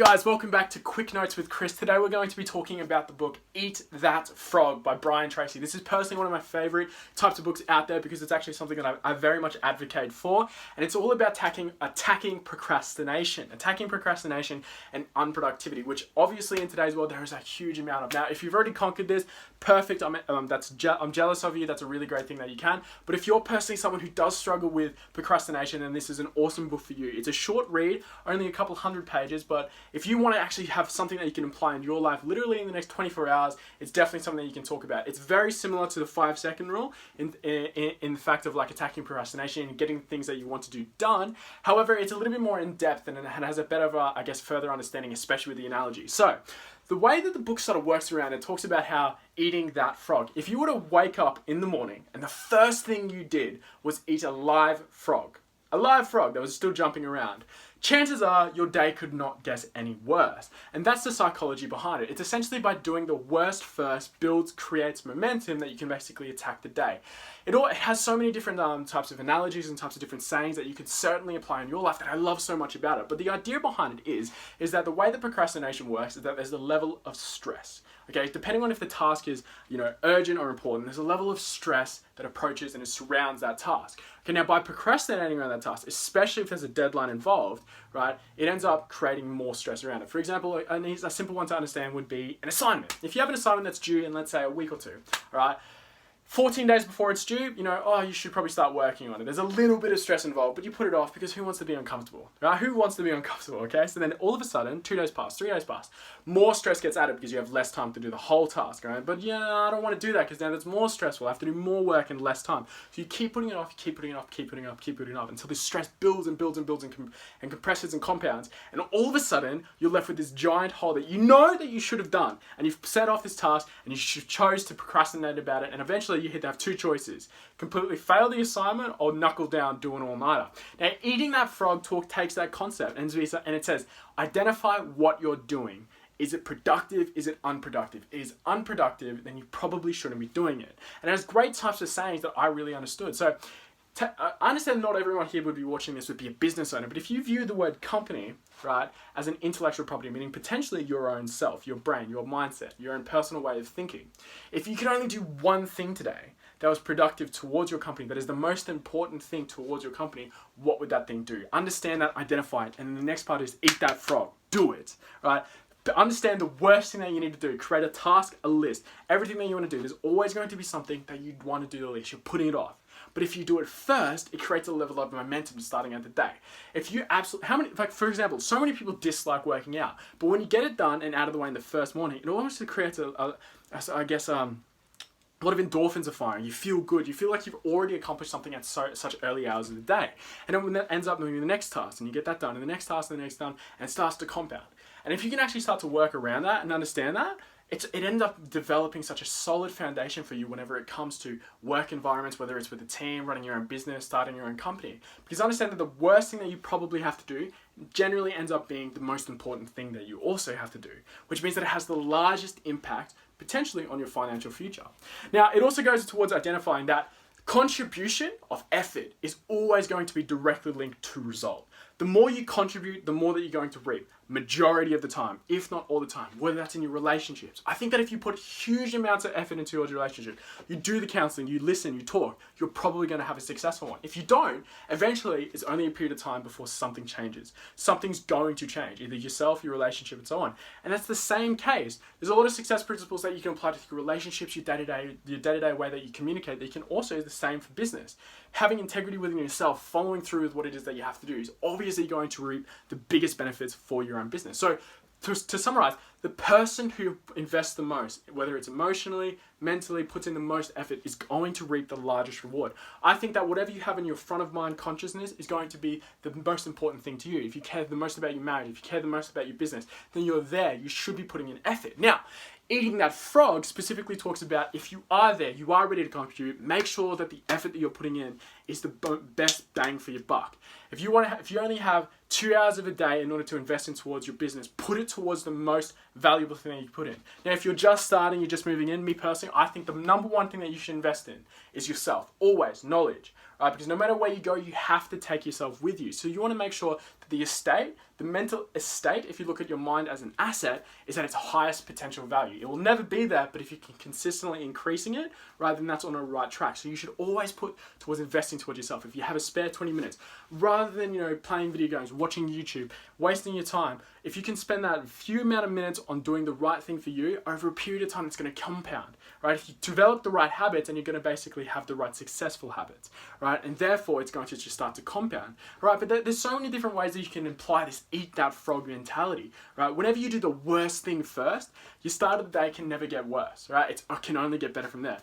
Guys, welcome back to Quick Notes with Chris. Today we're going to be talking about the book Eat That Frog by Tracy. This is personally one of my favorite types of books out there because it's actually something that I very much advocate for, and it's all about attacking procrastination and unproductivity, which obviously in today's world there is a huge amount of. Now, if you've already conquered this, perfect. I'm jealous of you. That's a really great thing that you can. But if you're personally someone who does struggle with procrastination, then this is an awesome book for you. It's a short read, only a couple hundred pages, but if you want to actually have something that you can apply in your life literally in the next 24 hours, it's definitely something that you can talk about. It's very similar to the 5-second rule in the fact of like attacking procrastination and getting things that you want to do done. However, it's a little bit more in depth and it has a better, further understanding, especially with the analogy. So, the way that the book sort of works around, it talks about how eating that frog. If you were to wake up in the morning and the first thing you did was eat a live frog that was still jumping around, chances are your day could not get any worse. And that's the psychology behind it. It's essentially by doing the worst first creates momentum that you can basically attack the day. It has so many different types of analogies and types of different sayings that you could certainly apply in your life that I love so much about it. But the idea behind it is that the way that procrastination works is that there's a level of stress. Okay, depending on if the task is, urgent or important, there's a level of stress that approaches and it surrounds that task. Okay, now by procrastinating around that task, especially if there's a deadline involved, right, it ends up creating more stress around it. For example, a simple one to understand would be an assignment. If you have an assignment that's due in, let's say, a week or two, right, 14 days before it's due, you should probably start working on it. There's a little bit of stress involved, but you put it off because who wants to be uncomfortable, right? Who wants to be uncomfortable, okay? So then all of a sudden, 2 days pass, 3 days pass, more stress gets added because you have less time to do the whole task, right? But I don't want to do that because now that's more stressful. I have to do more work in less time. So you keep putting it off, keep putting it off until this stress builds and compresses and compounds. And all of a sudden, you're left with this giant hole that you know that you should have done. And you've set off this task and you chose to procrastinate about it. And eventually you have 2 choices: completely fail the assignment or knuckle down, do an all-nighter. Now, eating that frog takes that concept and it says, identify what you're doing. Is it productive? Is it unproductive? If it is unproductive, then you probably shouldn't be doing it. And it has great types of sayings that I really understood. So I understand not everyone here would be watching this would be a business owner, but if you view the word company, right, as an intellectual property, meaning potentially your own self, your brain, your mindset, your own personal way of thinking, if you could only do one thing today that was productive towards your company, that is the most important thing towards your company, what would that thing do? Understand that, identify it, and then the next part is eat that frog. Do it, right? But understand the worst thing that you need to do. Create a task, a list. Everything that you want to do, there's always going to be something that you'd want to do the least. You're putting it off. But if you do it first, it creates a level of momentum starting out the day. If you for example, so many people dislike working out, but when you get it done and out of the way in the first morning, it almost creates a lot of endorphins are firing. You feel good. You feel like you've already accomplished something at such early hours of the day. And then when that ends up moving the next task, and you get that done, and the next task, and the next done, and it starts to compound. And if you can actually start to work around that and understand that, it ends up developing such a solid foundation for you whenever it comes to work environments, whether it's with a team, running your own business, starting your own company. Because understand that the worst thing that you probably have to do generally ends up being the most important thing that you also have to do, which means that it has the largest impact potentially on your financial future. Now, it also goes towards identifying that contribution of effort is always going to be directly linked to result. The more you contribute, the more that you're going to reap. Majority of the time, if not all the time, whether that's in your relationships. I think that if you put huge amounts of effort into your relationship, you do the counseling, you listen, you talk, you're probably going to have a successful one. If you don't, eventually it's only a period of time before something changes. Something's going to change, either yourself, your relationship, and so on. And that's the same case. There's a lot of success principles that you can apply to your relationships, your day-to-day way that you communicate, that you can also do the same for business. Having integrity within yourself, following through with what it is that you have to do is obviously going to reap the biggest benefits for your own business. So to summarize, the person who invests the most, whether it's emotionally, mentally, puts in the most effort, is going to reap the largest reward. I think that whatever you have in your front of mind consciousness is going to be the most important thing to you. If you care the most about your marriage, if you care the most about your business, then you're there. You should be putting in effort. Now, eating that frog specifically talks about if you are there, you are ready to contribute, make sure that the effort that you're putting in is the best bang for your buck. If you only have 2 hours of a day in order to invest in towards your business, put it towards the most valuable thing that you put in. Now, if you're just starting, you're just moving in, me personally, I think the number one thing that you should invest in is yourself. Always, knowledge, right? Because no matter where you go, you have to take yourself with you. So you want to make sure that the mental estate, if you look at your mind as an asset, is at its highest potential value. It will never be there, but if you can consistently increasing it, right, then that's on a right track. So you should always put towards investing towards yourself. If you have a spare 20 minutes, rather than, playing video games, watching YouTube, wasting your time, if you can spend that few amount of minutes on doing the right thing for you, over a period of time, it's going to compound, right? If you develop the right habits, and you're going to basically have the right successful habits, right? And therefore, it's going to just start to compound, right? But there's so many different ways that you can imply this eat that frog mentality, right? Whenever you do the worst thing first, your start of the day can never get worse, right? It can only get better from there.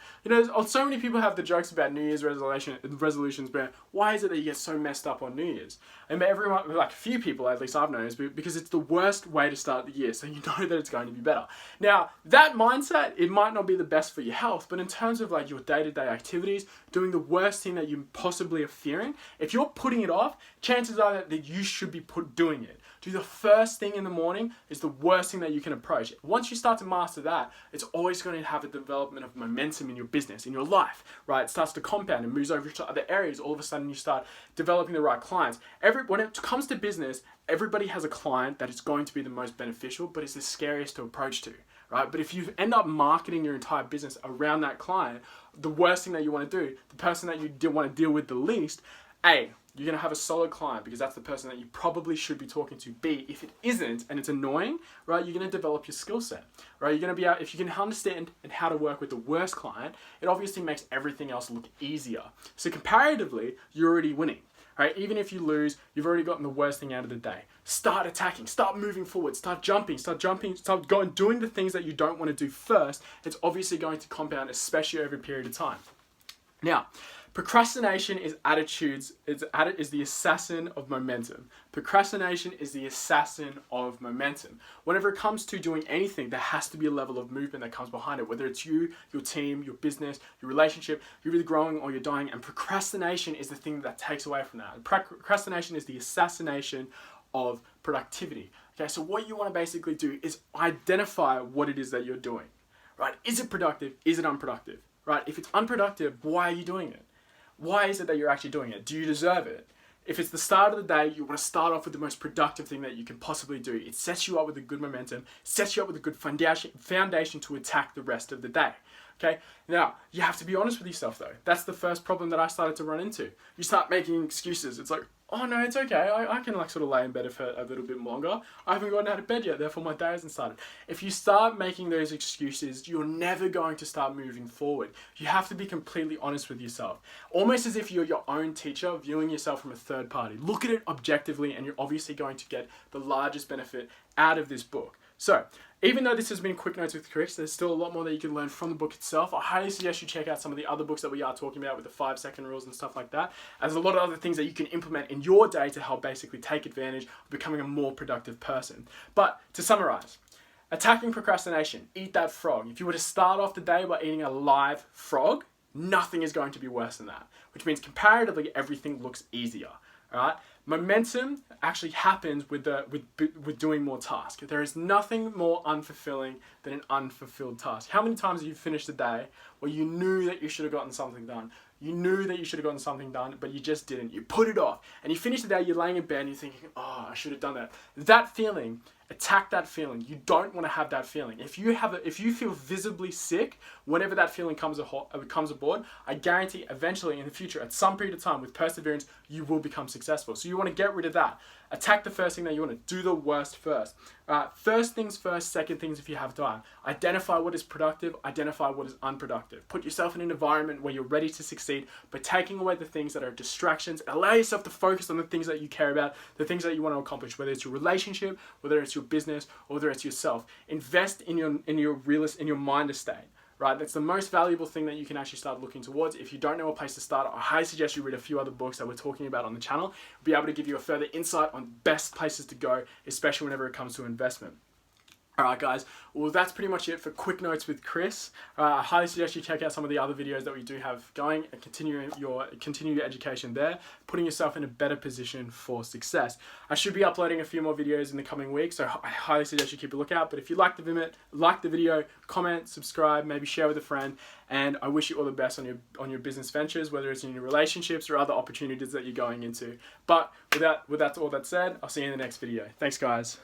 So many people have the jokes about New Year's resolutions, but why is it that you get so messed up on New Year's? And everyone, like a few people at least I've noticed, because it's the worst way to start the year, so you know that it's going to be better. Now, that mindset, it might not be the best for your health, but in terms of like your day-to-day activities, doing the worst thing that you possibly are fearing, if you're putting it off, chances are that you should be doing it. Do the first thing in the morning is the worst thing that you can approach. Once you start to master that, it's always going to have a development of momentum in your business, in your life, right? It starts to compound and moves over to other areas. All of a sudden, you start developing the right clients. When it comes to business, everybody has a client that is going to be the most beneficial, but it's the scariest to approach to, right? But if you end up marketing your entire business around that client, the worst thing that you want to do, the person that you want to deal with the least, you're going to have a solid client because that's the person that you probably should be talking to. B, if it isn't and it's annoying, right, you're going to develop your skill set, right? You're going to be able, if you can understand and how to work with the worst client, it obviously makes everything else look easier. So comparatively, you're already winning, right? Even if you lose, you've already gotten the worst thing out of the day. Start attacking, start moving forward, start jumping, start going, doing the things that you don't want to do first. It's obviously going to compound, especially over a period of time. Now, procrastination is the assassin of momentum. Procrastination is the assassin of momentum. Whenever it comes to doing anything, there has to be a level of movement that comes behind it, whether it's you, your team, your business, your relationship, you're either growing or you're dying, and procrastination is the thing that takes away from that. Procrastination is the assassination of productivity. Okay, so what you want to basically do is identify what it is that you're doing, right? Is it productive? Is it unproductive? Right? If it's unproductive, why are you doing it? Why is it that you're actually doing it? Do you deserve it? If it's the start of the day, you want to start off with the most productive thing that you can possibly do. It sets you up with a good momentum, sets you up with a good foundation to attack the rest of the day. Okay? Now, you have to be honest with yourself though. That's the first problem that I started to run into. You start making excuses. It's like, oh no, it's okay. I can like sort of lay in bed for a little bit longer. I haven't gotten out of bed yet, therefore my day hasn't started. If you start making those excuses, you're never going to start moving forward. You have to be completely honest with yourself. Almost as if you're your own teacher, viewing yourself from a third party. Look at it objectively and you're obviously going to get the largest benefit out of this book. So, even though this has been Quick Notes with Chris, there's still a lot more that you can learn from the book itself. I highly suggest you check out some of the other books that we are talking about with the 5-second rules and stuff like that. As a lot of other things that you can implement in your day to help basically take advantage of becoming a more productive person. But to summarize, attacking procrastination, eat that frog. If you were to start off the day by eating a live frog, nothing is going to be worse than that, which means comparatively everything looks easier. All right? Momentum actually happens with doing more tasks. There is nothing more unfulfilling than an unfulfilled task. How many times have you finished a day where you knew that you should have gotten something done? You knew that you should have gotten something done, but you just didn't. You put it off. And you finish the day, you're laying in bed and you're thinking, oh, I should have done that. That feeling, attack that feeling. You don't want to have that feeling. If you feel visibly sick, whenever that feeling comes aboard, I guarantee eventually in the future, at some period of time, with perseverance, you will become successful. So you want to get rid of that. Attack the first thing that you want to do, the worst first. First things first, second things if you have time. Identify what is productive, identify what is unproductive. Put yourself in an environment where you're ready to succeed by taking away the things that are distractions. Allow yourself to focus on the things that you care about, the things that you want to accomplish, whether it's your relationship, whether it's your business, or whether it's yourself. Invest in your mind estate. Right, that's the most valuable thing that you can actually start looking towards. If you don't know a place to start, I highly suggest you read a few other books that we're talking about on the channel. We'll be able to give you a further insight on best places to go, especially whenever it comes to investment. Alright guys, well that's pretty much it for Quick Notes with Chris. I highly suggest you check out some of the other videos that we do have going and continue your education there, putting yourself in a better position for success. I should be uploading a few more videos in the coming weeks, so I highly suggest you keep a lookout. But if you like the video, comment, subscribe, maybe share with a friend, and I wish you all the best on your business ventures, whether it's in your relationships or other opportunities that you're going into. But with all that said, I'll see you in the next video. Thanks guys.